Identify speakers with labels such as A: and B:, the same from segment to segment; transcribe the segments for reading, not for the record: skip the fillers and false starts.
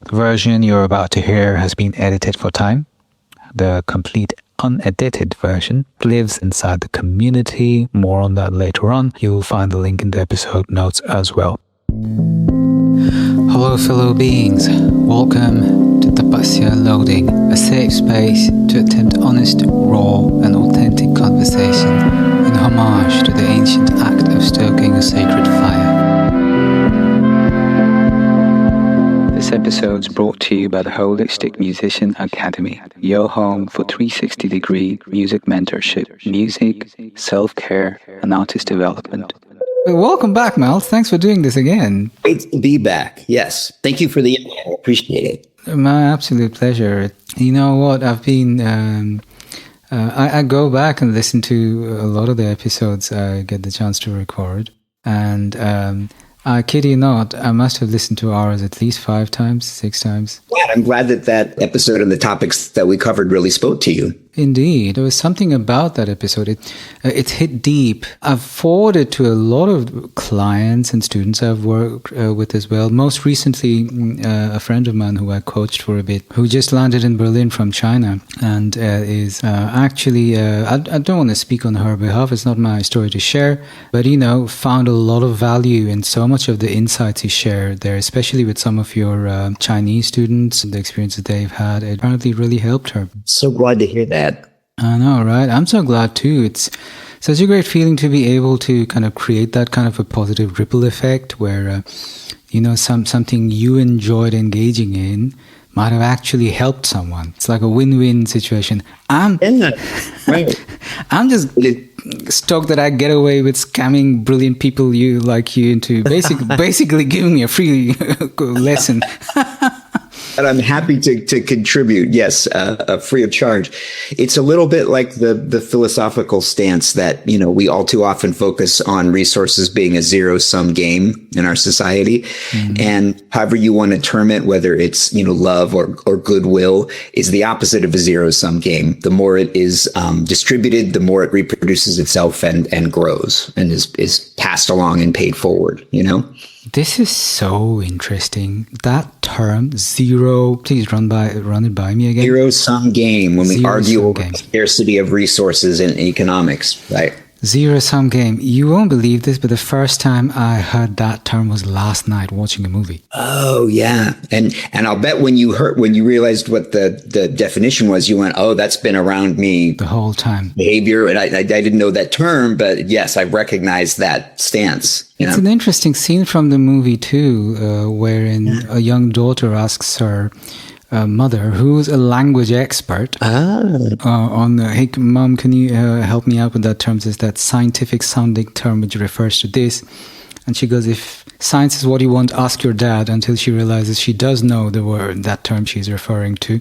A: The version you're about to hear has been edited for time. The complete unedited version lives inside the community. More on that later on. You'll find the link in the episode notes as well. Hello fellow beings, welcome to Tapasya Loading, a safe space to attempt honest, raw and authentic conversation in homage to the ancient act of stoking a sacred fire. This episode is brought to you by the Holistic Musician Academy, your home for 360-degree music mentorship, music, self-care and artist development. Welcome back, Miles. Thanks for doing this again.
B: Great to be back. Yes. Thank you for the invite. I appreciate it.
A: My absolute pleasure. You know what? I've been... I go back and listen to a lot of the episodes I get the chance to record. And I kid you not, I must have listened to ours at least 5 times, 6 times.
B: Yeah, I'm glad that episode and the topics that we covered really spoke to you.
A: Indeed. There was something about that episode. It hit deep. I've forwarded to a lot of clients and students I've worked with as well. Most recently, a friend of mine who I coached for a bit, who just landed in Berlin from China and is actually, I don't want to speak on her behalf. It's not my story to share, but, found a lot of value in so much of the insights you shared there, especially with some of your Chinese students, the experiences they've had. It apparently really helped her.
B: So glad to hear that.
A: I know, right? I'm so glad too. It's such a great feeling to be able to kind of create that kind of a positive ripple effect where, something you enjoyed engaging in might have actually helped someone. It's like a win-win situation. I'm just stoked that I get away with scamming brilliant people like you into basically giving me a free lesson.
B: And I'm happy to contribute, yes, free of charge. It's a little bit like the philosophical stance that, we all too often focus on resources being a zero-sum game in our society. Mm-hmm. And however you want to term it, whether it's, love or goodwill, is the opposite of a zero-sum game. The more it is distributed, the more it reproduces itself and grows and is passed along and paid forward,
A: This is so interesting. That term, zero, please run it by me again.
B: Zero-sum game, when we argue over scarcity of resources in economics, right?
A: Zero-sum game. You won't believe this, but the first time I heard that term was last night watching a movie.
B: Oh, yeah. And I'll bet when you realized what the definition was, you went, oh, that's been around me
A: the whole time.
B: Behavior. And I didn't know that term, but yes, I recognize that stance.
A: It's an interesting scene from the movie too, wherein a young daughter asks her mother, who's a language expert, hey, Mom, can you help me out with that term? It's that scientific sounding term which refers to this. And she goes, if science is what you want, ask your dad, until she realizes she does know the word, that term she's referring to.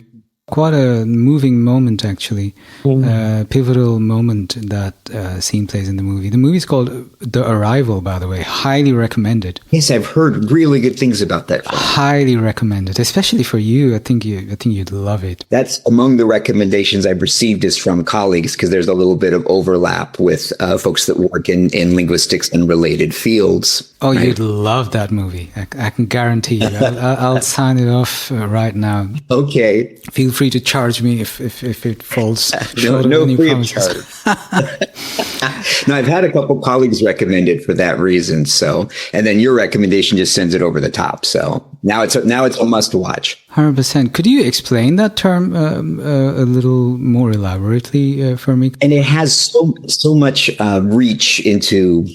A: Quite a moving moment, actually. Pivotal moment that scene plays in the movie. The movie is called The Arrival, by the way. Highly recommended.
B: Yes, I've heard really good things about that film.
A: Highly recommended, especially for you. I think you'd love it.
B: That's among the recommendations I've received is from colleagues, because there's a little bit of overlap with folks that work in linguistics and related fields.
A: Oh, right? You'd love that movie. I can guarantee you. I'll sign it off right now.
B: Okay.
A: Feel free to charge me if it falls short
B: no
A: of any
B: free
A: promises.
B: No, I've had a couple colleagues recommend it for that reason. So, and then your recommendation just sends it over the top. So now it's a must watch.
A: 100%. Could you explain that term a little more elaborately for me?
B: And it has so much reach into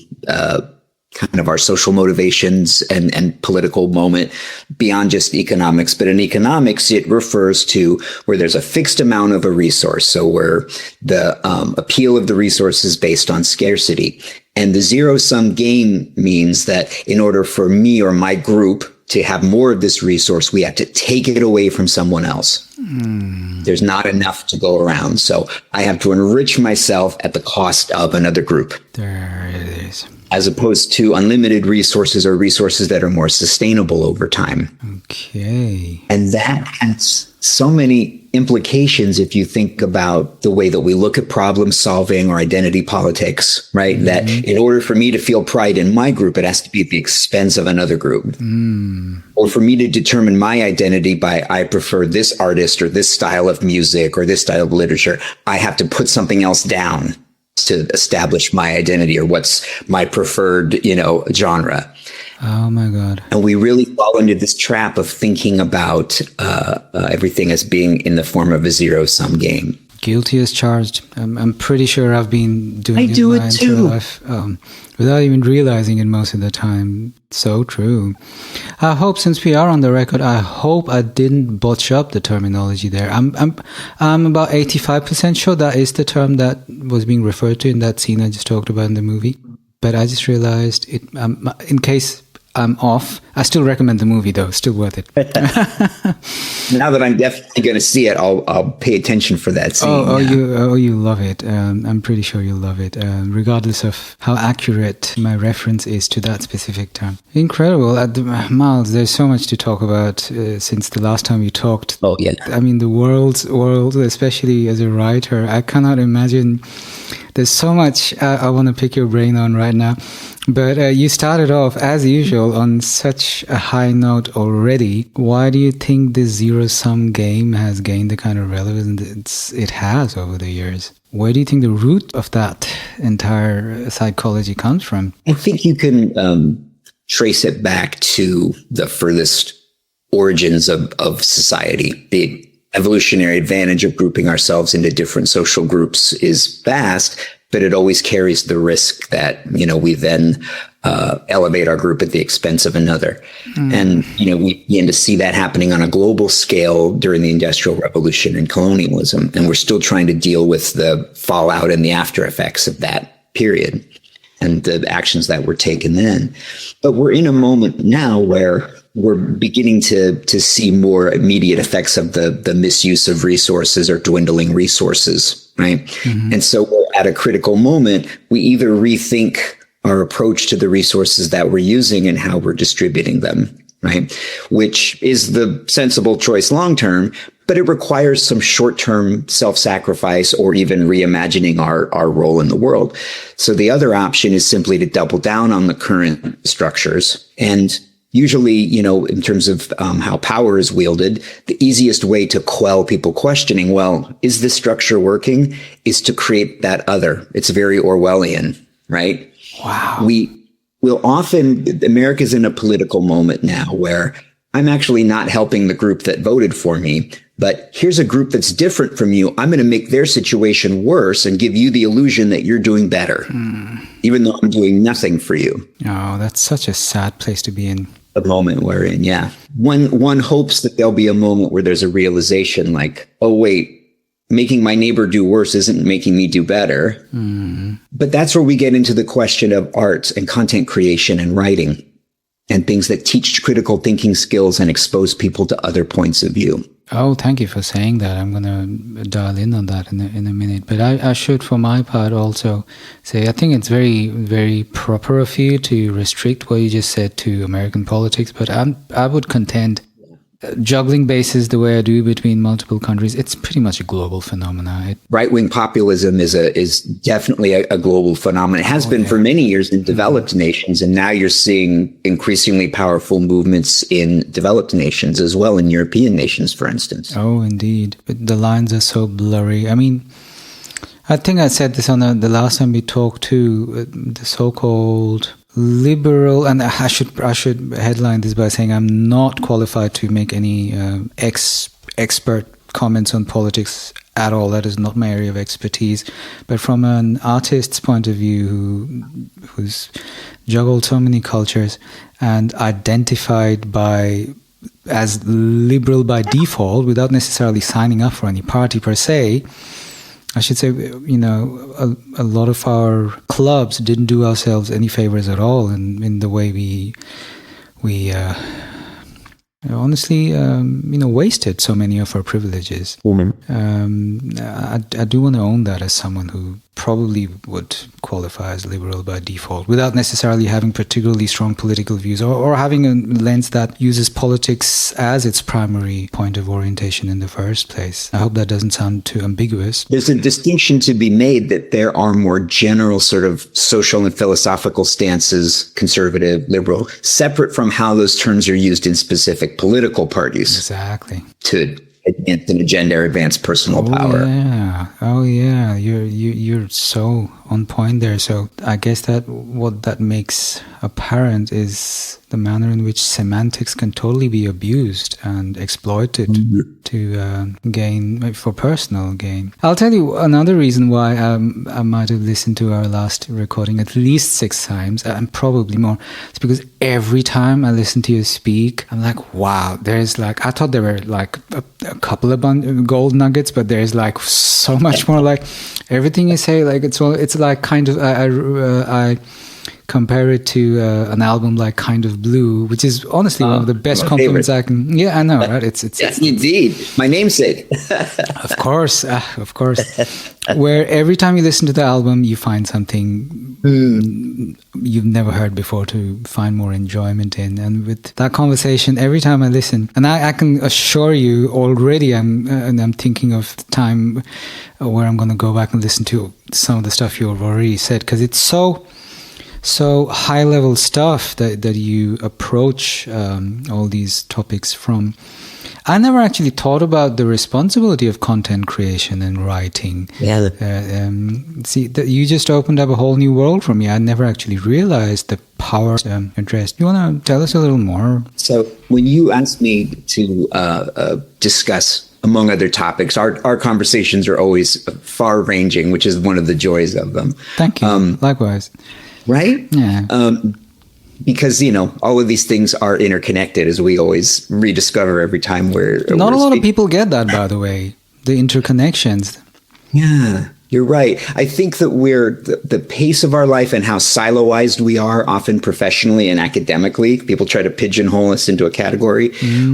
B: kind of our social motivations and political moment beyond just economics. But in economics, it refers to where there's a fixed amount of a resource. So where the appeal of the resource is based on scarcity. And the zero-sum game means that in order for me or my group to have more of this resource, we have to take it away from someone else. There's not enough to go around. So I have to enrich myself at the cost of another group.
A: There it is.
B: As opposed to unlimited resources or resources that are more sustainable over time.
A: Okay.
B: And that has so many implications if you think about the way that we look at problem solving or identity politics, right? That in order for me to feel pride in my group, it has to be at the expense of another group. Or for me to determine my identity by, I prefer this artist or this style of music or this style of literature, I have to put something else down to establish my identity or what's my preferred, genre.
A: Oh my God.
B: And we really fall into this trap of thinking about everything as being in the form of a zero-sum game.
A: Guilty as charged. I'm pretty sure I've been doing
B: do
A: my
B: it
A: entire
B: too.
A: life without even realizing it most of the time. So true. I hope, since we are on the record, I hope I didn't botch up the terminology there. I'm about 85% sure that is the term that was being referred to in that scene I just talked about in the movie. But I just realized it. In case I'm off, I still recommend the movie, though. Still worth it.
B: Now that I'm definitely going to see it, I'll pay attention for that scene.
A: You love it. I'm pretty sure you'll love it, regardless of how accurate my reference is to that specific term. Incredible. Miles, there's so much to talk about since the last time we talked.
B: Oh, yeah.
A: I mean, the world, especially as a writer, I cannot imagine. There's so much I want to pick your brain on right now. But you started off, as usual, on such a high note already. Why do you think this zero-sum game has gained the kind of relevance it has over the years? Where do you think the root of that entire psychology comes from?
B: I think you can trace it back to the furthest origins of society. The evolutionary advantage of grouping ourselves into different social groups is vast, but it always carries the risk that, we then elevate our group at the expense of another. And, we begin to see that happening on a global scale during the Industrial Revolution and colonialism. And we're still trying to deal with the fallout and the after effects of that period and the actions that were taken then. But we're in a moment now where we're beginning to see more immediate effects of the misuse of resources or dwindling resources, right? And so we're at a critical moment. We either rethink our approach to the resources that we're using and how we're distributing them, right? Which is the sensible choice long-term, but it requires some short-term self-sacrifice or even reimagining our role in the world. So the other option is simply to double down on the current structures. And usually, in terms of how power is wielded, the easiest way to quell people questioning, well, is this structure working, is to create that other. It's very Orwellian, right?
A: Wow.
B: America's in a political moment now where I'm actually not helping the group that voted for me, but here's a group that's different from you. I'm going to make their situation worse and give you the illusion that you're doing better, even though I'm doing nothing for you.
A: Oh, that's such a sad place to be in.
B: The moment we're in, yeah. One hopes that there'll be a moment where there's a realization like, oh, wait, making my neighbor do worse isn't making me do better. But that's where we get into the question of arts and content creation and writing and things that teach critical thinking skills and expose people to other points of view.
A: Oh, thank you for saying that. I'm going to dial in on that in a minute. But I should, for my part, also say I think it's very, very proper of you to restrict what you just said to American politics. But I would contend juggling bases the way I do between multiple countries, it's pretty much a global phenomenon.
B: Right-wing populism is definitely a global phenomenon. It has been for many years in developed nations, and now you're seeing increasingly powerful movements in developed nations as well, in European nations, for instance.
A: Oh, indeed. But the lines are so blurry. I mean, I think I said this on the last time we talked too, the so-called liberal, and I should headline this by saying I'm not qualified to make any expert comments on politics at all. That is not my area of expertise. But from an artist's point of view, who's juggled so many cultures and identified as liberal by default, without necessarily signing up for any party per se, I should say, a lot of our clubs didn't do ourselves any favors at all in the way we honestly, wasted so many of our privileges.
C: Woman.
A: I do want to own that as someone who probably would qualify as liberal by default, without necessarily having particularly strong political views or having a lens that uses politics as its primary point of orientation in the first place. I hope that doesn't sound too ambiguous.
B: There's a distinction to be made that there are more general sort of social and philosophical stances, conservative, liberal, separate from how those terms are used in specific political parties.
A: Exactly.
B: To advance an agenda or advance personal power.
A: Oh yeah, you're so on point there. So I guess that what that makes apparent is the manner in which semantics can totally be abused and exploited to gain, for personal gain. I'll tell you another reason why I might have listened to our last recording at least 6 times, and probably more. It's because every time I listen to you speak, I'm like, wow, there's like, I thought there were like a couple of gold nuggets, but there's like so much more. Like everything you say, like it's like kind of, I compare it to an album like Kind of Blue, which is honestly one of the best compliments I can. Yeah, I know, right? It's
B: yes, indeed, my namesake.
A: Of course. Where every time you listen to the album, you find something you've never heard before to find more enjoyment in. And with that conversation, every time I listen, and I can assure you already, I'm thinking of the time where I'm going to go back and listen to some of the stuff you've already said, because it's so high level stuff that you approach all these topics from. I never actually thought about the responsibility of content creation and writing.
C: Yeah.
A: You just opened up a whole new world for me. I never actually realized the power of interest. You want to tell us a little more?
B: So when you asked me to discuss, among other topics, our conversations are always far ranging, which is one of the joys of them.
A: Thank you. Likewise.
B: Right?
A: Yeah.
B: Because, all of these things are interconnected, as we always rediscover every time we're
A: Not a lot of people get that, by the way, the interconnections.
B: Yeah, you're right. I think that the pace of our life and how siloized we are, often professionally and academically, people try to pigeonhole us into a category.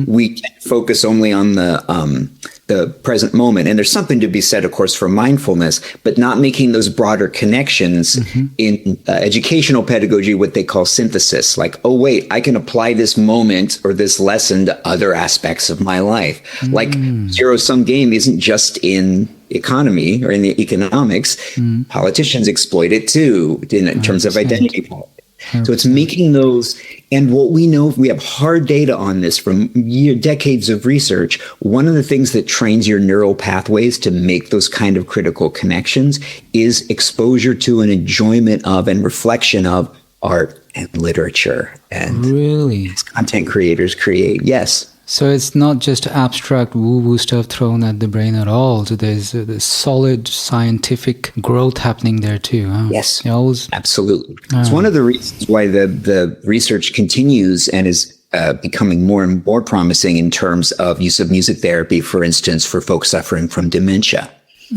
B: We focus only on the present moment. And there's something to be said, of course, for mindfulness, but not making those broader connections in educational pedagogy, what they call synthesis. Like, oh, wait, I can apply this moment or this lesson to other aspects of my life. Like zero-sum game isn't just in economy or in the economics. Politicians exploit it too in terms of identity politics. So it's making those, and what we know, we have hard data on this from decades of research. One of the things that trains your neural pathways to make those kind of critical connections is exposure to and enjoyment of and reflection of art and literature. And
A: really,
B: as content creators create, yes.
A: So it's not just abstract woo-woo stuff thrown at the brain at all. So there's a solid scientific growth happening there too. Huh?
B: Yes, absolutely. It's one of the reasons why the research continues and is becoming more and more promising in terms of use of music therapy, for instance, for folks suffering from dementia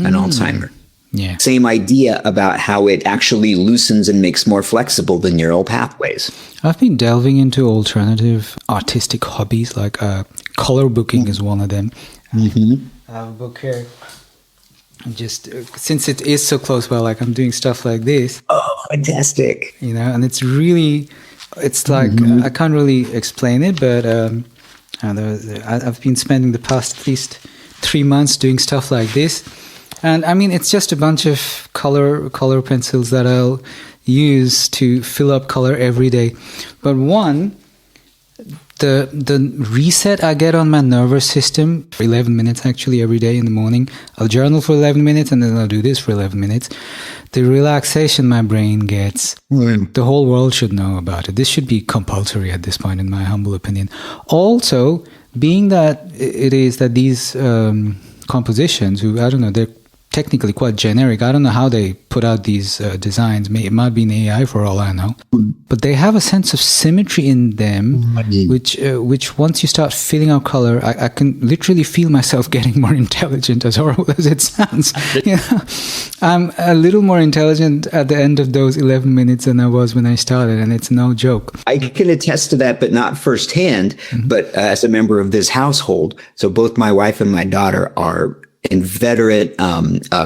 B: and Alzheimer's.
A: Yeah.
B: Same idea about how it actually loosens and makes more flexible the neural pathways.
A: I've been delving into alternative artistic hobbies, like color booking is one of them. I have a book here. Just since it is so close by, like I'm doing stuff like this.
B: Oh, fantastic.
A: And it's really, it's like, I can't really explain it, but I've been spending the past at least 3 months doing stuff like this. And I mean, it's just a bunch of color pencils that I'll use to fill up color every day. But the reset I get on my nervous system for 11 minutes actually every day in the morning. I'll journal for 11 minutes and then I'll do this for 11 minutes. The relaxation my brain gets, the whole world should know about it. This should be compulsory at this point, in my humble opinion. Also, being that it is that these compositions, I don't know, they're technically quite generic. I don't know how they put out these designs. It might be an AI for all I know. But they have a sense of symmetry in them, which once you start filling out color, I can literally feel myself getting more intelligent, as horrible as it sounds. I'm a little more intelligent at the end of those 11 minutes than I was when I started, and it's no joke.
B: I can attest to that, but not firsthand, but as a member of this household. So both my wife and my daughter are inveterate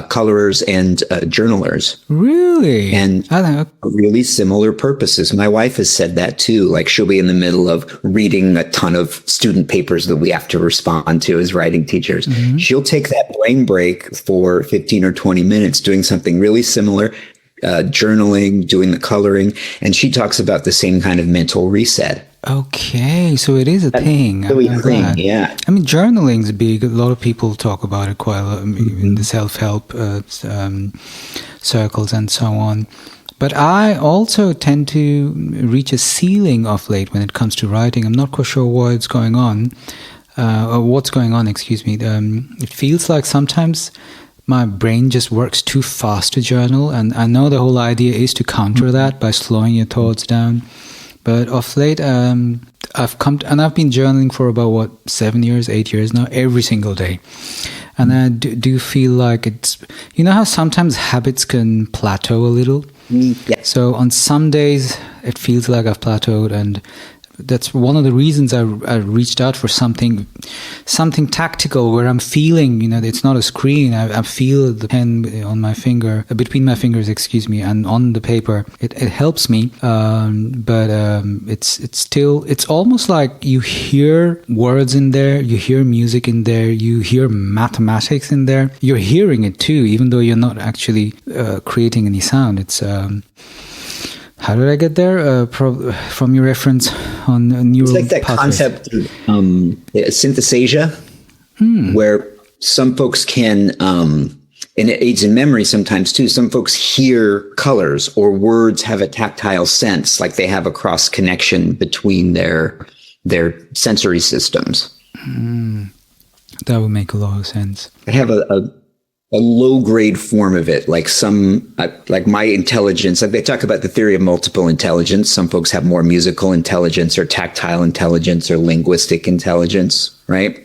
B: colorers and journalers.
A: Really?
B: And really similar purposes. My wife has said that too. Like she'll be in the middle of reading a ton of student papers that we have to respond to as writing teachers. She'll take that brain break for 15 or 20 minutes doing something really similar, journaling, doing the coloring. And she talks about the same kind of mental reset.
A: Okay, so it is a thing.
B: Yeah.
A: I mean, journaling's big. A lot of people talk about it quite a lot in the self-help circles and so on. But I also tend to reach a ceiling of late when it comes to writing. I'm not quite sure what's going on. Excuse me. It feels like sometimes my brain just works too fast to journal, and I know the whole idea is to counter that by slowing your thoughts down. But of late, I've been journaling for about 8 years now, every single day. And I do feel like it's, you know how sometimes habits can plateau a little?
B: Yeah.
A: So on some days, it feels like I've plateaued, and that's one of the reasons I reached out for something tactical where I'm feeling, it's not a screen. I feel the pen on my finger, between my fingers, and on the paper. It helps me, but it's almost like you hear words in there, you hear music in there, you hear mathematics in there. You're hearing it too, even though you're not actually creating any sound. It's how did I get there? From your reference on neural
B: It's like that
A: pathways.
B: concept of synthesization, where some folks can, and it aids in memory sometimes too, some folks hear colors or words have a tactile sense, like they have a cross connection between their sensory systems.
A: That would make a lot of sense.
B: I have a low grade form of it, like my intelligence. Like they talk about the theory of multiple intelligence. Some folks have more musical intelligence or tactile intelligence or linguistic intelligence, right?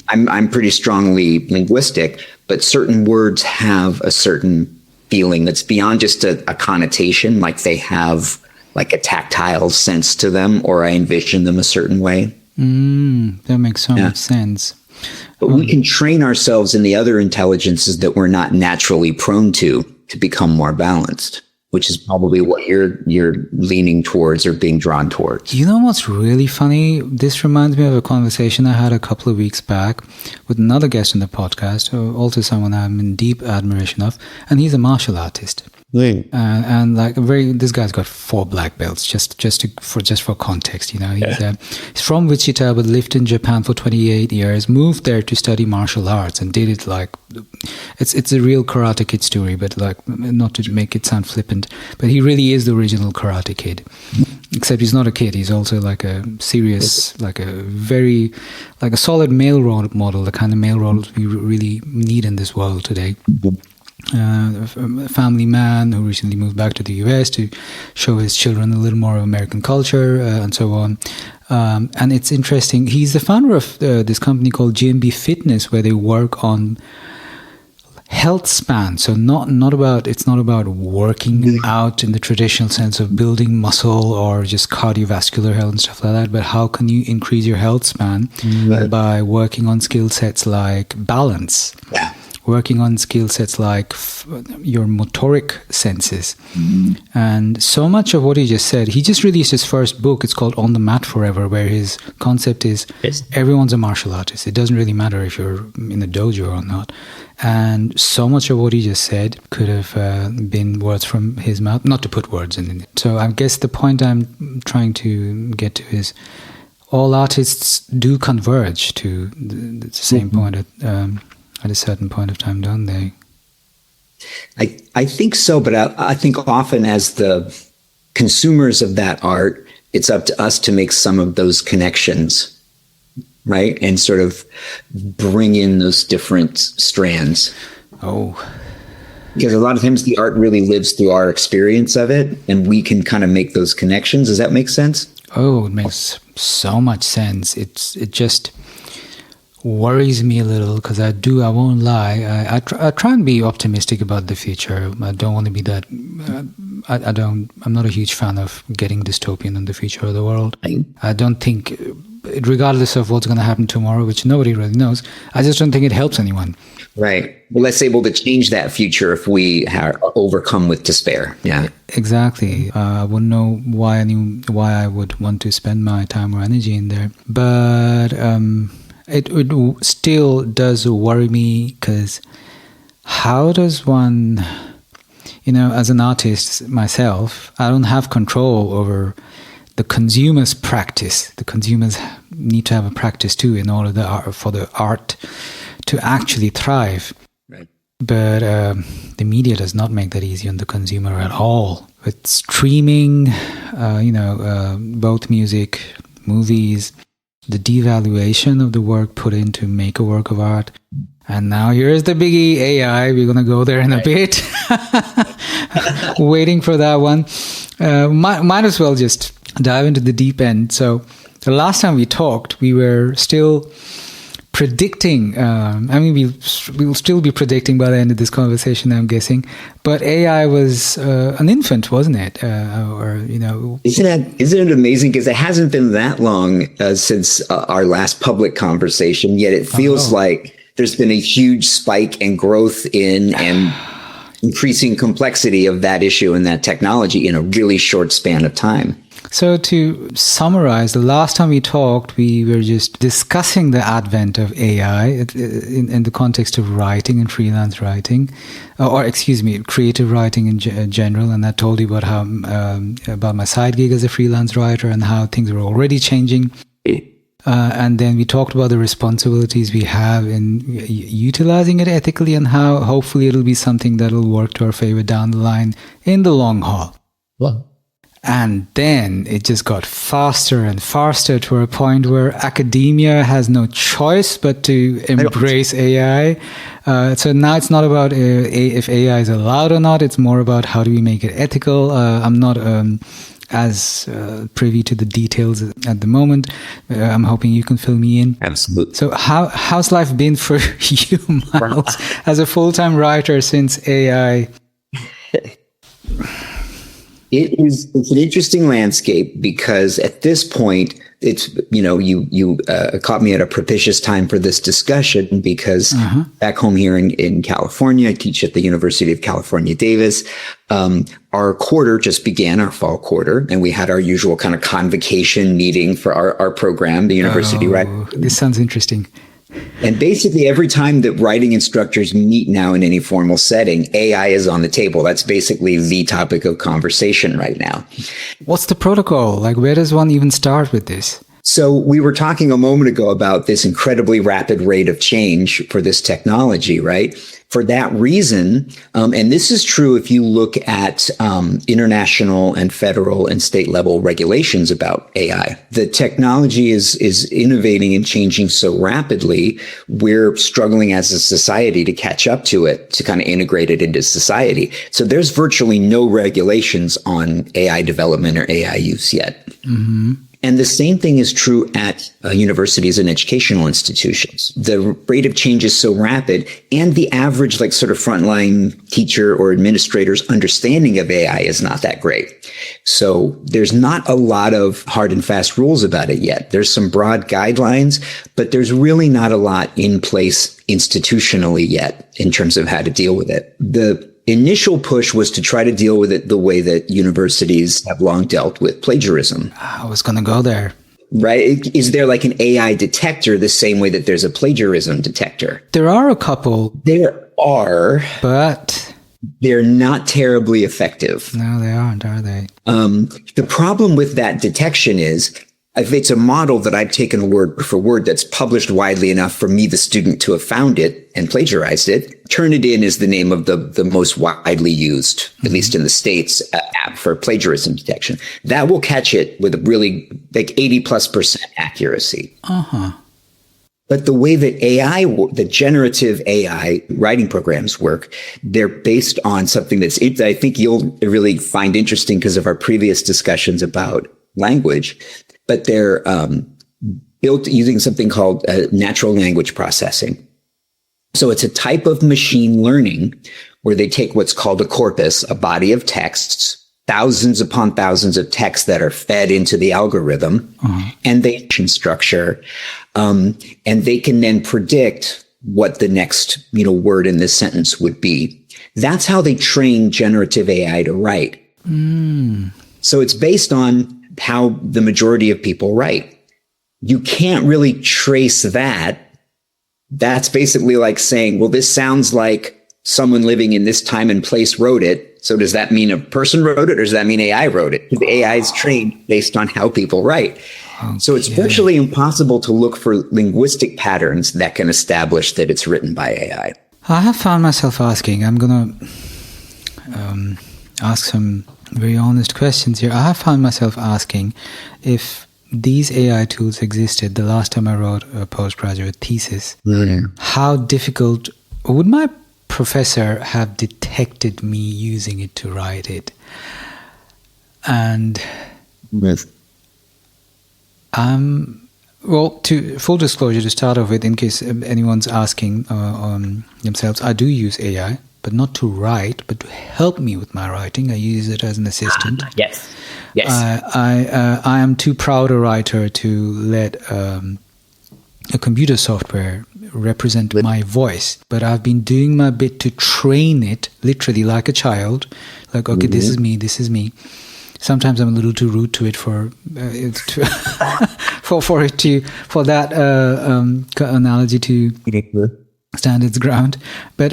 B: I'm pretty strongly linguistic, but certain words have a certain feeling that's beyond just a connotation, like they have like a tactile sense to them, or I envision them a certain way.
A: That makes so much sense.
B: But we can train ourselves in the other intelligences that we're not naturally prone to become more balanced, which is probably what you're leaning towards or being drawn towards.
A: You know what's really funny? This reminds me of a conversation I had a couple of weeks back with another guest on the podcast, also someone I'm in deep admiration of, and he's a martial artist. And like this guy's got 4 black belts. Just for context, he's from Wichita, but lived in Japan for 28 years. Moved there to study martial arts and did it like it's a real Karate Kid story, but like not to make it sound flippant, but he really is the original Karate Kid. Except he's not a kid. He's also like a serious, like a solid male role model, the kind of male roles we really need in this world today. A family man who recently moved back to the US to show his children a little more of American culture and so on. And it's interesting. He's the founder of this company called GMB Fitness, where they work on health span. So it's not about working out in the traditional sense of building muscle or just cardiovascular health and stuff like that, but how can you increase your health span by working on skill sets like balance.
B: Yeah.
A: Working on skill sets like your motoric senses. And so much of what he just said, he just released his first book. It's called On the Mat Forever, where his concept is everyone's a martial artist. It doesn't really matter if you're in a dojo or not. And so much of what he just said could have been words from his mouth, not to put words in it. So I guess the point I'm trying to get to is all artists do converge to the same point at a certain point of time, don't they?
B: I think so, but I think often as the consumers of that art, it's up to us to make some of those connections, right? And sort of bring in those different strands.
A: Oh,
B: Because a lot of times the art really lives through our experience of it, and we can kind of make those connections. Does that make sense?
A: oh, it makes so much sense. It just worries me a little because I won't lie. I try and be optimistic about the future. I don't want to be that. I'm not a huge fan of getting dystopian in the future of the world. I don't think, regardless of what's going to happen tomorrow, which nobody really knows, I just don't think it helps anyone.
B: Right. Well, let's able to change that future if we are overcome with despair. Yeah.
A: Exactly. I wouldn't know why I would want to spend my time or energy in there. But it still does worry me because how does one, as an artist myself, I don't have control over the consumer's practice. The consumers need to have a practice too in order for the art to actually thrive.
B: Right.
A: But the media does not make that easy on the consumer at all. With streaming, both music, movies, the devaluation of the work put in to make a work of art. And now here's the biggie, AI. We're going to go there in a bit. Waiting for that one. Might as well just dive into the deep end. So the last time we talked, we were still predicting, we'll still be predicting by the end of this conversation, I'm guessing, but AI was an infant, wasn't it?
B: Isn't it amazing? Because it hasn't been that long since our last public conversation, yet it feels like there's been a huge spike and growth in and increasing complexity of that issue and that technology in a really short span of time.
A: So to summarize, the last time we talked, we were just discussing the advent of AI in the context of writing and freelance writing, creative writing in general. And I told you about how about my side gig as a freelance writer and how things are already changing. And then we talked about the responsibilities we have in utilizing it ethically and how hopefully it'll be something that'll work to our favor down the line in the long haul.
C: Well.
A: And then it just got faster and faster to a point where academia has no choice but to embrace AI. So now it's not about if AI is allowed or not. It's more about how do we make it ethical. I'm not as privy to the details at the moment. I'm hoping you can fill me in.
B: Absolutely.
A: So how's life been for you, Miles, as a full-time writer since AI?
B: It's an interesting landscape because at this point, it's, you caught me at a propitious time for this discussion because back home here in California, I teach at the University of California, Davis. Our quarter just began, our fall quarter, and we had our usual kind of convocation meeting for our program, the university. Right.
A: This sounds interesting.
B: And basically every time that writing instructors meet now in any formal setting, AI is on the table. That's basically the topic of conversation right now.
A: What's the protocol? Like, where does one even start with this?
B: So we were talking a moment ago about this incredibly rapid rate of change for this technology, right? For that reason, and this is true if you look at international and federal and state level regulations about AI, the technology is innovating and changing so rapidly, we're struggling as a society to catch up to it, to kind of integrate it into society. So there's virtually no regulations on AI development or AI use yet. Mm-hmm. And the same thing is true at universities and educational institutions. The rate of change is so rapid, and the average sort of frontline teacher or administrator's understanding of AI is not that great. So there's not a lot of hard and fast rules about it yet. There's some broad guidelines, but there's really not a lot in place institutionally yet in terms of how to deal with it. The initial push was to try to deal with it the way that universities have long dealt with plagiarism.
A: I was going to go there.
B: Right? Is there like an AI detector the same way that there's a plagiarism detector?
A: There are a couple.
B: There are.
A: But
B: they're not terribly effective.
A: No, they aren't, are they?
B: The problem with that detection is, if it's a model that I've taken word for word that's published widely enough for me, the student, to have found it and plagiarized it, Turnitin is the name of the most widely used, at least in the States, app for plagiarism detection. That will catch it with a really 80+% accuracy. But the way that the generative AI writing programs work, they're based on something I think you'll really find interesting because of our previous discussions about language, but they're built using something called natural language processing. So it's a type of machine learning where they take what's called a corpus, a body of texts, thousands upon thousands of texts that are fed into the algorithm, and they structure, and they can then predict what the next, word in this sentence would be. That's how they train generative AI to write. So it's based on how the majority of people write. You can't really trace that. That's basically like saying, well, this sounds like someone living in this time and place wrote it. So does that mean a person wrote it, or does that mean AI wrote it? The AI is trained based on how people write. Okay. So it's virtually impossible to look for linguistic patterns that can establish that it's written by AI.
A: I have found myself asking, I'm going to ask some very honest questions here. I have found myself asking if these AI tools existed the last time I wrote a postgraduate thesis. How difficult would my professor have detected me using it to write it? And well, to full disclosure, to start off with, in case anyone's asking themselves, I do use AI, but not to write, but to help me with my writing. I use it as an assistant.
B: Yes.
A: I am too proud a writer to let a computer software represent my voice, but I've been doing my bit to train it, literally like a child. Like, okay, this is me. Sometimes I'm a little too rude to it for that analogy to stand its ground, but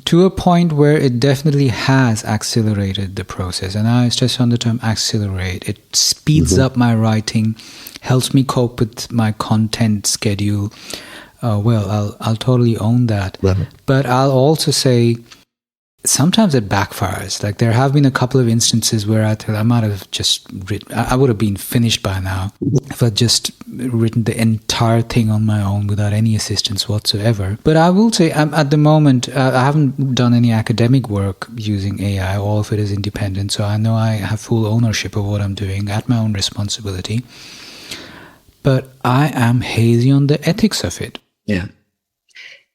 A: to a point where it definitely has accelerated the process. And I stress on the term accelerate. It speeds up my writing, helps me cope with my content schedule. I'll totally own that. But I'll also say sometimes it backfires. Like, there have been a couple of instances where I thought I might have just written, I would have been finished by now if I'd just written the entire thing on my own without any assistance whatsoever. But I will say, at the moment, I haven't done any academic work using AI. All of it is independent. So I know I have full ownership of what I'm doing at my own responsibility. But I am hazy on the ethics of it.
B: Yeah.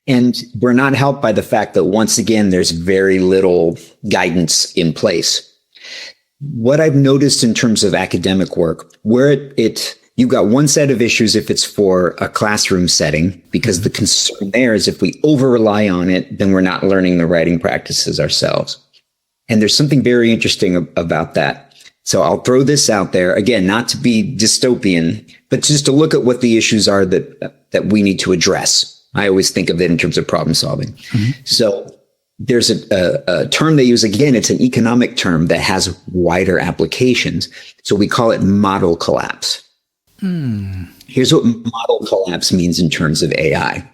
B: And we're not helped by the fact that, once again, there's very little guidance in place. What I've noticed in terms of academic work, where you've got one set of issues if it's for a classroom setting, because the concern there is if we over-rely on it, then we're not learning the writing practices ourselves. And there's something very interesting about that. So I'll throw this out there, again, not to be dystopian, but just to look at what the issues are that we need to address. I always think of it in terms of problem solving. So there's a term they use, again, it's an economic term that has wider applications. So we call it model collapse. Here's what model collapse means in terms of AI.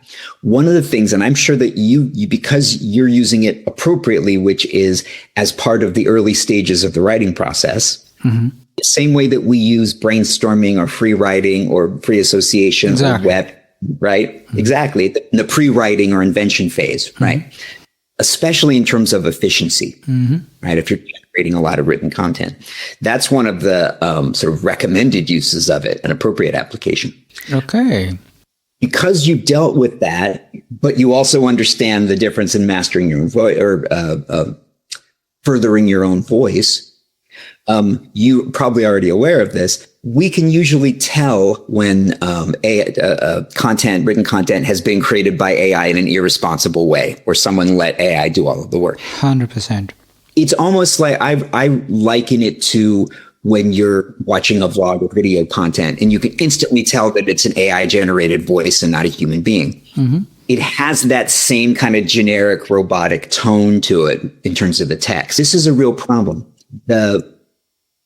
B: One of the things, and I'm sure that you because you're using it appropriately, which is as part of the early stages of the writing process, the same way that we use brainstorming or free writing or free association or web, right? Exactly. The pre-writing or invention phase, right? Especially in terms of efficiency, right? If you're generating a lot of written content, that's one of the sort of recommended uses of it, an appropriate application.
A: Okay.
B: Because you dealt with that, but you also understand the difference in mastering your own voice or furthering your own voice. You probably already aware of this. We can usually tell when written content has been created by AI in an irresponsible way, or someone let AI do all of the work.
A: 100%.
B: It's almost like I liken it to when you're watching a vlog or video content, and you can instantly tell that it's an AI generated voice and not a human being. It has that same kind of generic robotic tone to it in terms of the text. This is a real problem. The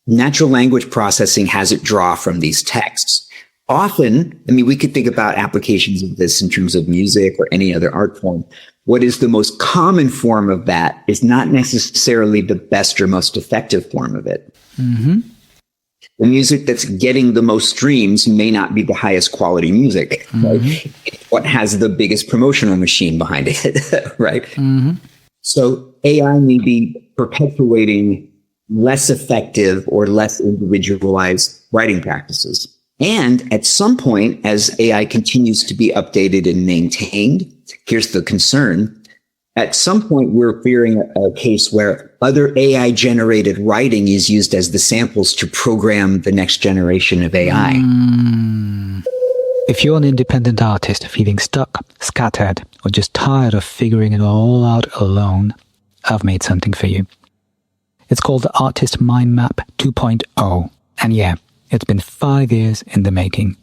B: natural language processing has it draw from these texts. Often, I mean, we could think about applications of this in terms of music or any other art form. What is the most common form of that is not necessarily the best or most effective form of it. The music that's getting the most streams may not be the highest quality music. Right? what has the biggest promotional machine behind it, right?
A: Mm-hmm.
B: So AI may be perpetuating less effective or less individualized writing practices. And at some point, as AI continues to be updated and maintained, here's the concern. At some point, we're fearing a case where other AI generated writing is used as the samples to program the next generation of AI.
A: If you're an independent artist feeling stuck, scattered, or just tired of figuring it all out alone, I've made something for you. It's called the Artist Mind Map 2.0. And yeah, it's been 5 years in the making.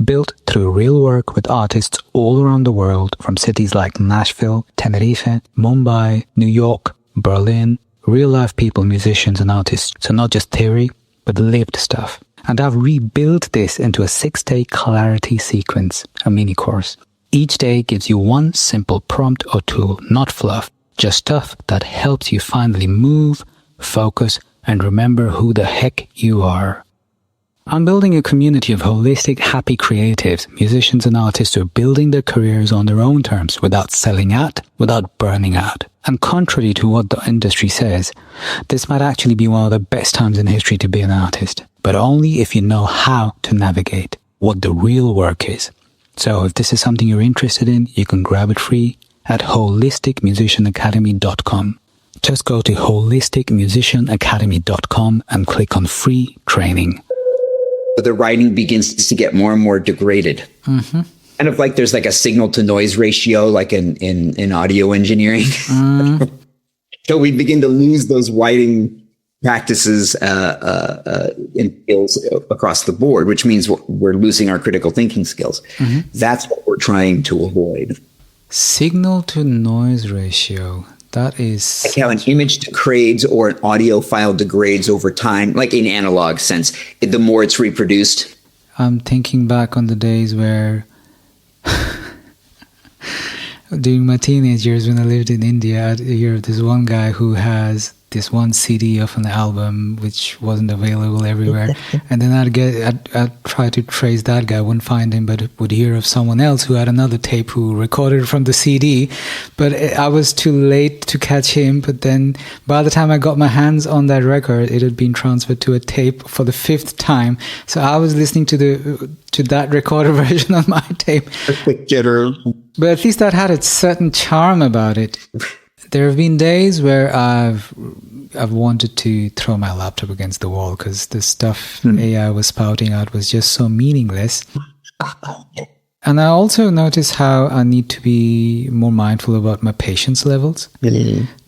A: Built through real work with artists all around the world, from cities like Nashville, Tenerife, Mumbai, New York, Berlin, real-life people, musicians and artists. So not just theory, but lived stuff. And I've rebuilt this into a 6-day clarity sequence, a mini course. Each day gives you one simple prompt or tool, not fluff, just stuff that helps you finally move, focus, and remember who the heck you are. I'm building a community of holistic, happy creatives, musicians and artists who are building their careers on their own terms without selling out, without burning out. And contrary to what the industry says, this might actually be one of the best times in history to be an artist, but only if you know how to navigate what the real work is. So if this is something you're interested in, you can grab it free at holisticmusicianacademy.com. Just go to holisticmusicianacademy.com and click on free training.
B: The writing begins to get more and more degraded.
A: Mm-hmm.
B: Kind of like there's like a signal to noise ratio, like in audio engineering. So we begin to lose those writing practices and skills across the board, which means we're losing our critical thinking skills.
A: Mm-hmm.
B: That's what we're trying to avoid.
A: Signal to noise ratio. That is
B: like how an image degrades or an audio file degrades over time, like in analog sense, the more it's reproduced.
A: I'm thinking back on the days where during my teenage years when I lived in India, I'd hear this one guy who has this one CD of an album which wasn't available everywhere, and then I'd try to trace that guy, wouldn't find him, but would hear of someone else who had another tape who recorded from the CD, but I was too late to catch him. But then by the time I got my hands on that record, it had been transferred to a tape for the 5th time, so I was listening to that recorded version on my tape. But at least that had a certain charm about it. There have been days where I've wanted to throw my laptop against the wall because the stuff AI was spouting out was just so meaningless. And I also notice how I need to be more mindful about my patience levels,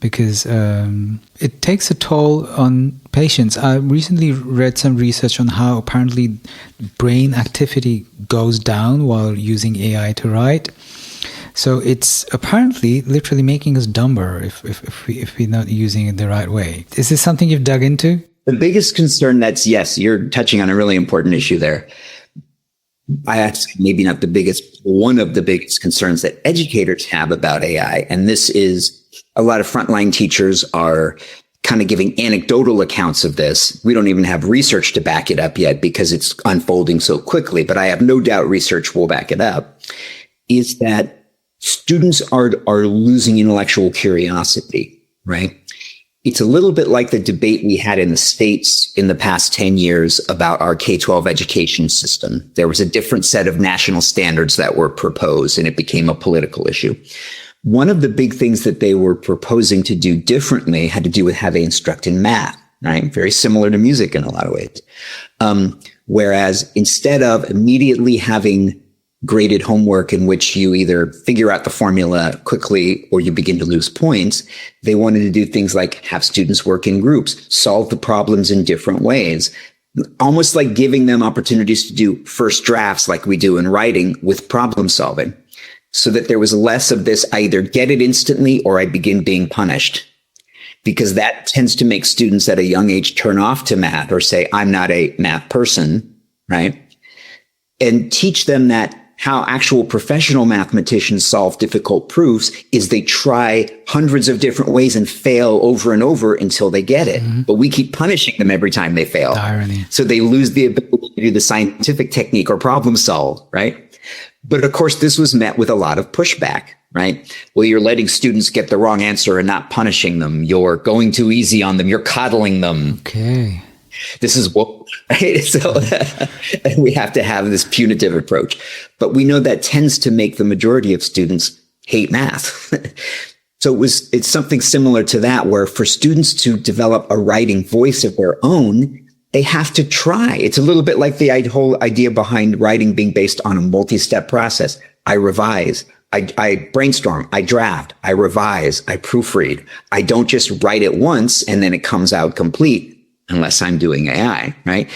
A: because it takes a toll on patience. I recently read some research on how apparently brain activity goes down while using AI to write. So it's apparently literally making us dumber if we're not using it the right way. Is this something you've dug into?
B: The biggest concern yes, you're touching on a really important issue there. Maybe not the biggest, one of the biggest concerns that educators have about AI. And this is a lot of frontline teachers are kind of giving anecdotal accounts of this. We don't even have research to back it up yet because it's unfolding so quickly, but I have no doubt research will back it up, is that students are losing intellectual curiosity, right? It's a little bit like the debate we had in the States in the past 10 years about our K-12 education system. There was a different set of national standards that were proposed, and it became a political issue. One of the big things that they were proposing to do differently had to do with how they instruct in math, right? Very similar to music in a lot of ways. Whereas instead of immediately having graded homework in which you either figure out the formula quickly or you begin to lose points, they wanted to do things like have students work in groups, solve the problems in different ways, almost like giving them opportunities to do first drafts like we do in writing with problem solving, so that there was less of this, I either get it instantly or I begin being punished, because that tends to make students at a young age turn off to math or say, I'm not a math person, right? And teach them that how actual professional mathematicians solve difficult proofs is they try hundreds of different ways and fail over and over until they get it. Mm-hmm. But we keep punishing them every time they fail.
A: The irony.
B: So they lose the ability to do the scientific technique or problem solve, right? But of course, this was met with a lot of pushback, right? Well, you're letting students get the wrong answer and not punishing them. You're going too easy on them. You're coddling them.
A: Okay.
B: This is what, right? So we have to have this punitive approach. But we know that tends to make the majority of students hate math. So it's something similar to that, where for students to develop a writing voice of their own, they have to try. It's a little bit like the whole idea behind writing being based on a multi-step process. I revise, I brainstorm, I draft, I revise, I proofread. I don't just write it once and then it comes out complete, unless I'm doing AI, right?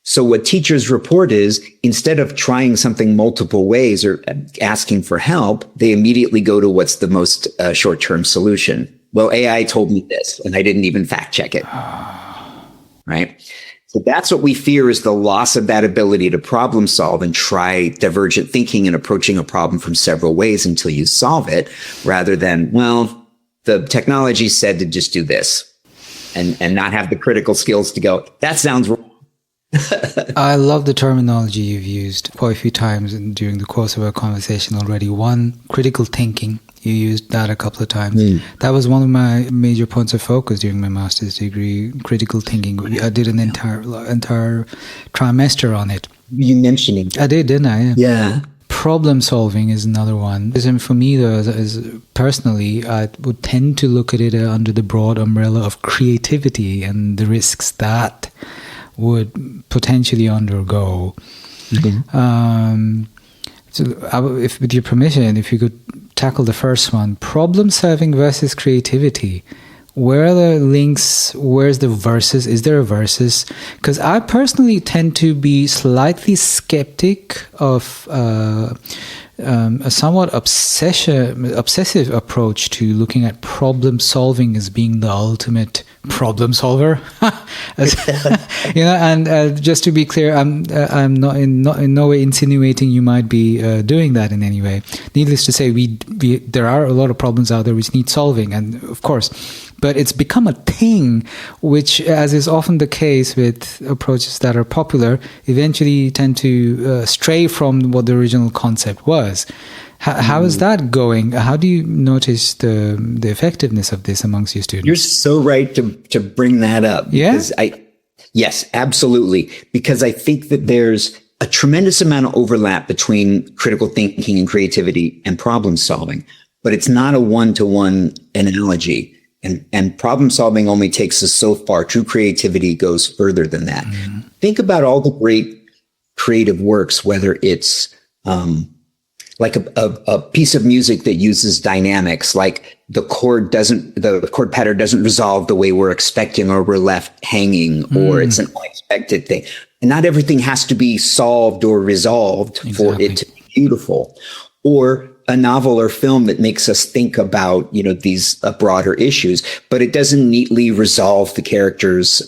B: So what teachers report is, instead of trying something multiple ways or asking for help, they immediately go to what's the most short-term solution. Well, AI told me this, and I didn't even fact check it, right? So that's what we fear, is the loss of that ability to problem solve and try divergent thinking and approaching a problem from several ways until you solve it, rather than, well, the technology said to just do this, and not have the critical skills to go, that sounds wrong.
A: I love the terminology you've used quite a few times during the course of our conversation already. One, critical triming. You used that a couple of times. That was one of my major points of focus during my master's degree, critical thinking. I did an entire trimester on it.
B: You mentioned it.
A: I did, didn't I?
B: Yeah.
A: Problem solving is another one. And for me, though, personally, I would tend to look at it under the broad umbrella of creativity and the risks that would potentially undergo. So, if, with your permission, if you could tackle the first one, problem solving versus creativity. Where are the links? Where's the versus? Is there a versus? Because I personally tend to be slightly skeptic of a somewhat obsessive approach to looking at problem solving as being the ultimate problem solver. And just to be clear, I'm not in no way insinuating you might be doing that in any way. Needless to say, there are a lot of problems out there which need solving, and of course, but it's become a thing which, as is often the case with approaches that are popular, eventually tend to stray from what the original concept was. How is that going? How do you notice the effectiveness of this amongst your students?
B: You're so right to bring that up.
A: Yeah?
B: Yes, absolutely. Because I think that there's a tremendous amount of overlap between critical thinking and creativity and problem solving, but it's not a one-to-one analogy. And problem solving only takes us so far. True creativity goes further than that. Think about all the great creative works, whether it's like a piece of music that uses dynamics, like the chord pattern doesn't resolve the way we're expecting, or we're left hanging, or it's an unexpected thing. And not everything has to be solved or resolved for it to be beautiful. Or a novel or film that makes us think about, these broader issues, but it doesn't neatly resolve the characters'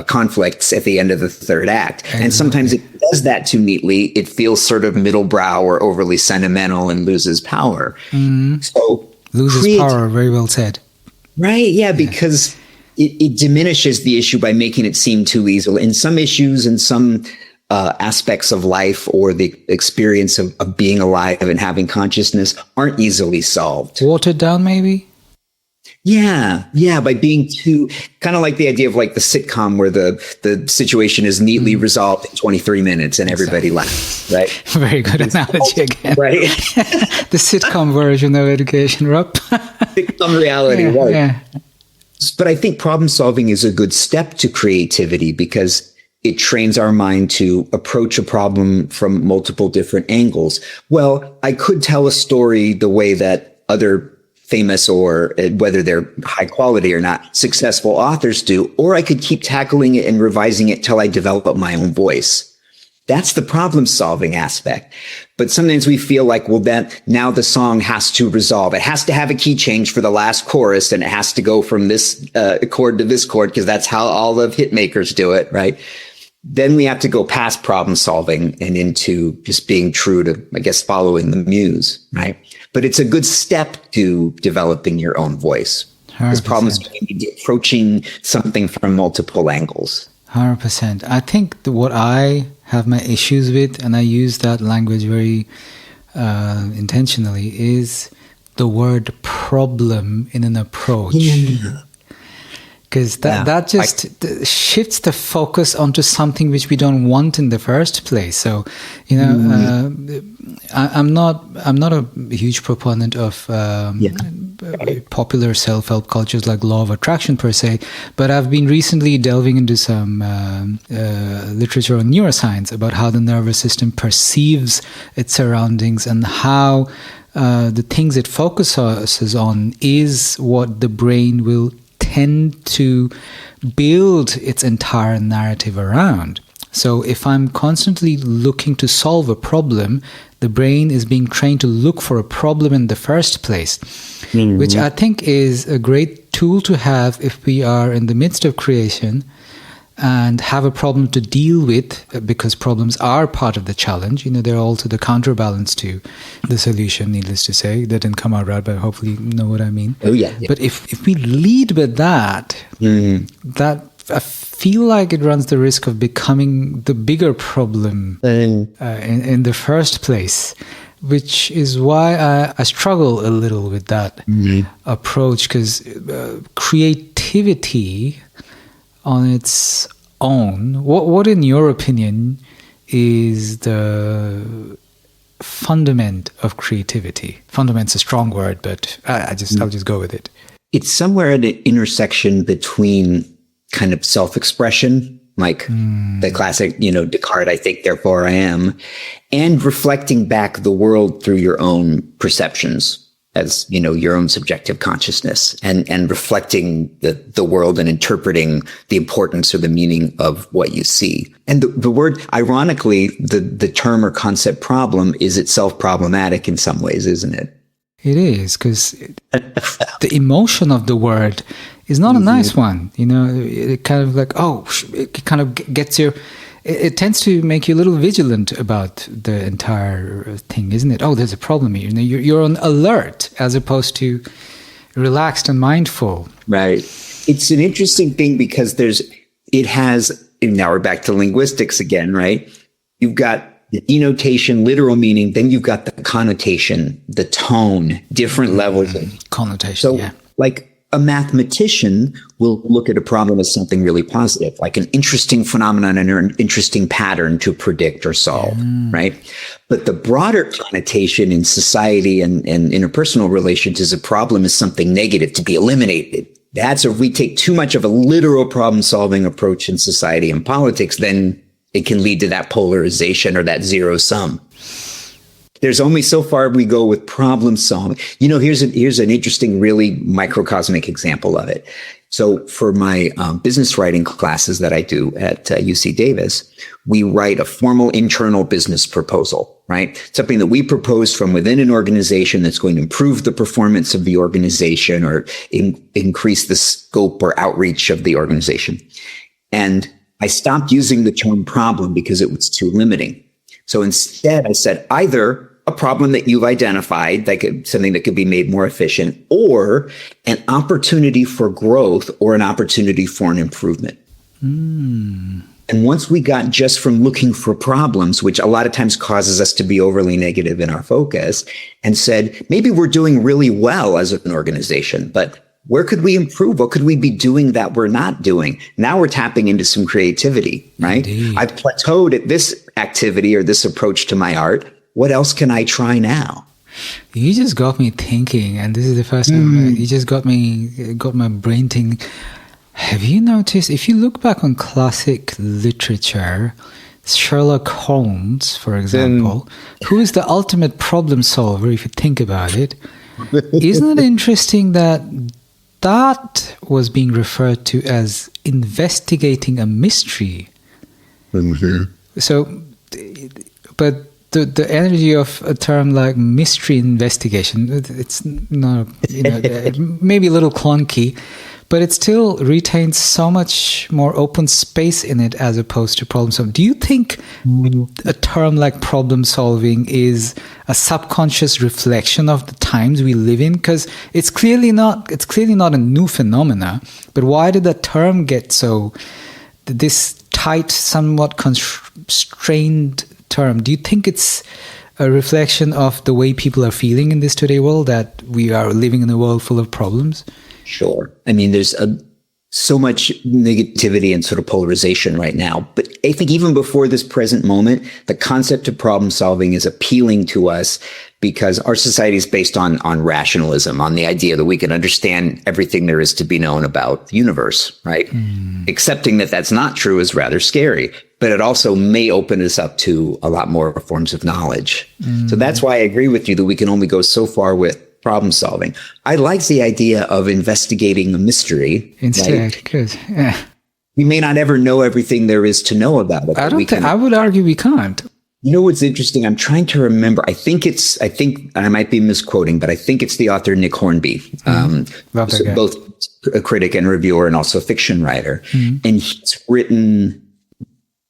B: conflicts at the end of the third act. Exactly. And sometimes it does that too neatly. It feels sort of middlebrow or overly sentimental and loses power. So
A: loses power, very well said.
B: Right, yeah, because it diminishes the issue by making it seem too easy. In some issues and some aspects of life, or the experience of being alive and having consciousness, aren't easily solved.
A: Watered down, maybe?
B: Yeah, by being too, kind of like the idea of like the sitcom where the situation is neatly resolved in 23 minutes and everybody laughs, right?
A: Very good analogy again.
B: Right?
A: The sitcom version of education, Rob.
B: Sitcom reality, right? Yeah. But I think problem solving is a good step to creativity, because it trains our mind to approach a problem from multiple different angles. Well, I could tell a story the way that other famous, or whether they're high quality or not, successful authors do, or I could keep tackling it and revising it till I develop my own voice. That's the problem solving aspect. But sometimes we feel like, well, that now the song has to resolve. It has to have a key change for the last chorus, and it has to go from this chord to this chord, because that's how all the hit makers do it, right? Then we have to go past problem solving and into just being true to, I guess, following the muse, right? But it's a good step to developing your own voice. Because problem solving, approaching something from multiple angles.
A: 100%. I think what I have my issues with, and I use that language very intentionally is the word problem in an approach. Because that just shifts the focus onto something which we don't want in the first place. So, I'm not a huge proponent of popular self-help cultures like law of attraction per se, but I've been recently delving into some literature on neuroscience about how the nervous system perceives its surroundings and how the things it focuses on is what the brain will tend to build its entire narrative around. So if I'm constantly looking to solve a problem, the brain is being trained to look for a problem in the first place, which I think is a great tool to have if we are in the midst of creation and have a problem to deal with, because problems are part of the challenge. They're also the counterbalance to the solution, needless to say. That didn't come out right, but hopefully you know what I mean.
B: Oh, yeah.
A: But if we lead with that, that I feel like it runs the risk of becoming the bigger problem in the first place, which is why I struggle a little with that approach, because creativity on its own, what in your opinion is the fundament of creativity? Fundament's a strong word, but I'll just go with it.
B: It's somewhere at an intersection between kind of self-expression, like the classic, Descartes, I think, therefore I am, and reflecting back the world through your own perceptions as, your own subjective consciousness, and reflecting the world and interpreting the importance or the meaning of what you see. And the word, ironically, the term or concept problem is itself problematic in some ways, isn't it?
A: It is, because the emotion of the word is not a nice one. It kind of like, it kind of gets your... It tends to make you a little vigilant about the entire thing, isn't it? Oh, there's a problem here. You're on alert as opposed to relaxed and mindful.
B: Right. It's an interesting thing because now we're back to linguistics again, right? You've got the denotation, literal meaning, then you've got the connotation, the tone, different levels of
A: connotation. So,
B: like a mathematician will look at a problem as something really positive, like an interesting phenomenon and an interesting pattern to predict or solve, right? But the broader connotation in society and interpersonal relations is a problem is something negative to be eliminated. That's if we take too much of a literal problem-solving approach in society and politics, then it can lead to that polarization or that zero sum. There's only so far we go with problem solving. Here's an interesting, really microcosmic example of it. So for my business writing classes that I do at UC Davis, we write a formal internal business proposal, right? Something that we propose from within an organization that's going to improve the performance of the organization or increase the scope or outreach of the organization. And I stopped using the term problem because it was too limiting. So instead, I said either a problem that you've identified, like something that could be made more efficient, or an opportunity for growth or an opportunity for an improvement. And once we got just from looking for problems, which a lot of times causes us to be overly negative in our focus, and said, maybe we're doing really well as an organization, but where could we improve? What could we be doing that we're not doing? Now we're tapping into some creativity, right? Indeed. I've plateaued at this activity or this approach to my art. What else can I try now?
A: You just got me thinking, and this is the first time you just got my brain thinking. Have you noticed, if you look back on classic literature, Sherlock Holmes, for example, who is the ultimate problem solver, if you think about it, isn't it interesting that was being referred to as investigating a mystery? So, but the energy of a term like mystery investigation, it's not, maybe a little clunky, but it still retains so much more open space in it as opposed to problem solving. Do you think a term like problem solving is a subconscious reflection of the times we live in? Because it's clearly not a new phenomena, but why did that term get this tight, somewhat constrained term? Do you think it's a reflection of the way people are feeling in this today world, that we are living in a world full of problems?
B: Sure. I mean, there's so much negativity and sort of polarization right now. But I think even before this present moment, the concept of problem solving is appealing to us because our society is based on rationalism, on the idea that we can understand everything there is to be known about the universe, right? Accepting that that's not true is rather scary, but it also may open us up to a lot more forms of knowledge. So that's why I agree with you that we can only go so far with problem solving. I like the idea of investigating a mystery.
A: Instead, because
B: we may not ever know everything there is to know about it.
A: I would argue we can't.
B: You know what's interesting? I'm trying to remember. I think I might be misquoting, but I think it's the author Nick Hornby, both a critic and reviewer and also a fiction writer. And he's written,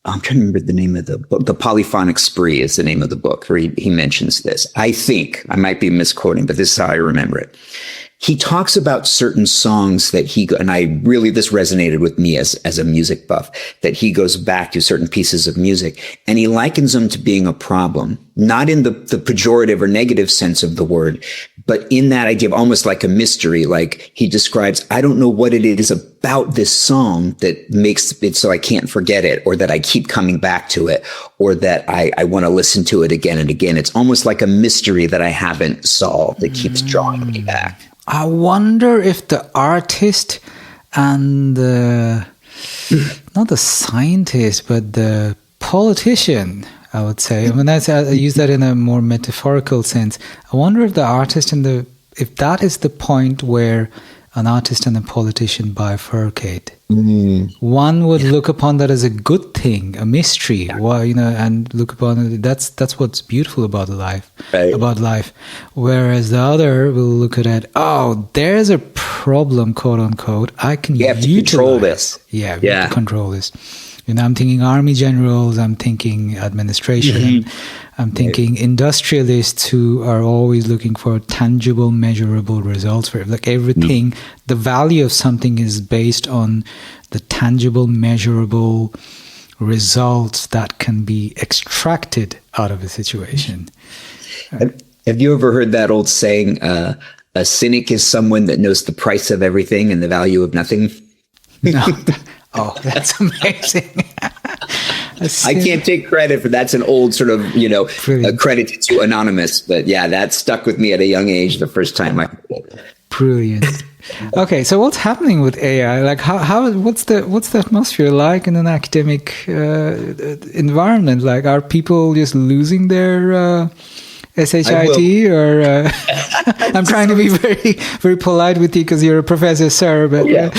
B: I'm trying to remember the name of the book. The Polyphonic Spree is the name of the book where he mentions this. I think I might be misquoting, but this is how I remember it. He talks about certain songs that this resonated with me as a music buff, that he goes back to certain pieces of music and he likens them to being a problem, not in the pejorative or negative sense of the word, but in that idea of almost like a mystery. Like he describes, I don't know what it is about this song that makes it so I can't forget it, or that I keep coming back to it, or that I want to listen to it again and again. It's almost like a mystery that I haven't solved that keeps drawing me back.
A: I wonder if the artist and not the scientist, but the politician, I would say. I mean, I use that in a more metaphorical sense. I wonder if the artist if that is the point where an artist and a politician bifurcate. One would look upon that as a good thing, a mystery. Well, and look upon it. That's what's beautiful about life.
B: Right.
A: About life. Whereas the other will look at it. Oh, there's a problem, quote unquote. I can
B: control this.
A: Yeah, we have to control this. I'm thinking army generals. I'm thinking administration. I'm thinking industrialists who are always looking for tangible, measurable results for it. Like everything, the value of something is based on the tangible, measurable results that can be extracted out of a situation.
B: Have you ever heard that old saying, a cynic is someone that knows the price of everything and the value of nothing?
A: No. Oh, that's amazing.
B: I can't take credit for that's an old sort of, credit to Anonymous. But yeah, that stuck with me at a young age the first time I heard it.
A: Brilliant. Okay, so what's happening with AI? Like, what's the atmosphere like in an academic environment? Like, are people just losing their SHIT or I'm trying to be very, very polite with you because you're a professor, sir, but yeah.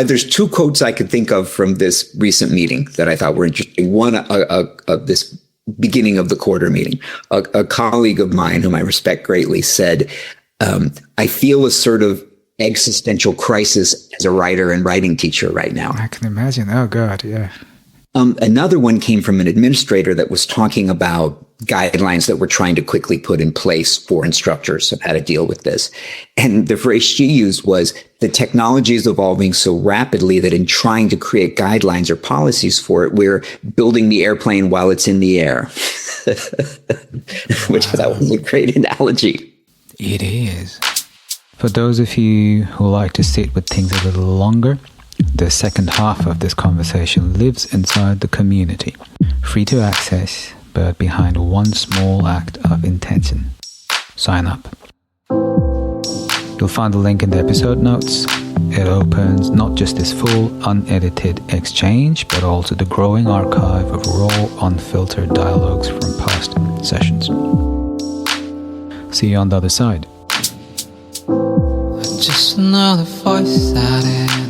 B: There's two quotes I could think of from this recent meeting that I thought were interesting. One, this beginning of the quarter meeting, a colleague of mine whom I respect greatly said, I feel a sort of existential crisis as a writer and writing teacher right now.
A: I can imagine. Oh, God, yeah.
B: Another one came from an administrator that was talking about guidelines that we're trying to quickly put in place for instructors of how to deal with this. And the phrase she used was, the technology is evolving so rapidly that in trying to create guidelines or policies for it, we're building the airplane while it's in the air, which I thought was a great analogy.
A: It is. For those of you who like to sit with things a little longer, the second half of this conversation lives inside the community, free to access, but behind one small act of intention. Sign up. You'll find the link in the episode notes. It opens not just this full, unedited exchange, but also the growing archive of raw, unfiltered dialogues from past sessions. See you on the other side. Just another voice that is